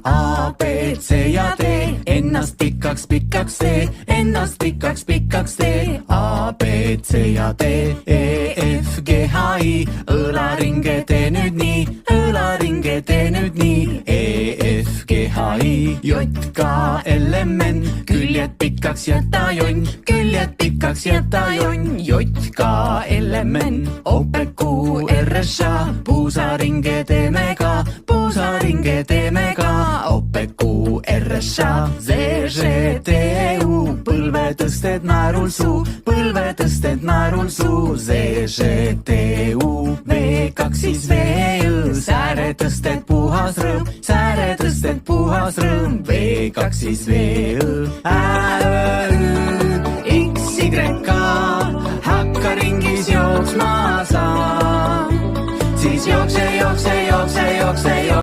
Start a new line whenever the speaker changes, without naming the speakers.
A, B, C ja D, ennast pikaks tee, ennast pikaks tee. A, B, C ja D, E, F, G, H, I, õlaringe tee nüüd nii, õlaringe tee nüüd nii. E, F, G, H, I, J, K, L, M, N, küljed pikaks jäta jonn, küljed pikaks jäta jonn. J, K, L, M, N, O, P, Q, R, S, A, puusaringe teeme ka, puusaringe teeme ka. O, P, Q, R, S, A, Z, Ž, T, U, põlve tõsted naerul suu, põlve tõsted naerul suu. Z, Ž, T, U, V, kaks siis V, Õ, sääre tõsted puhas rõõm, sääre tõsted puhas rõõm. V, kaks siis V, Õ, Ä, Õ, X, Y, K, hakka ringis jooksma sa, siis jookse, jookse, jookse, jookse, jookse.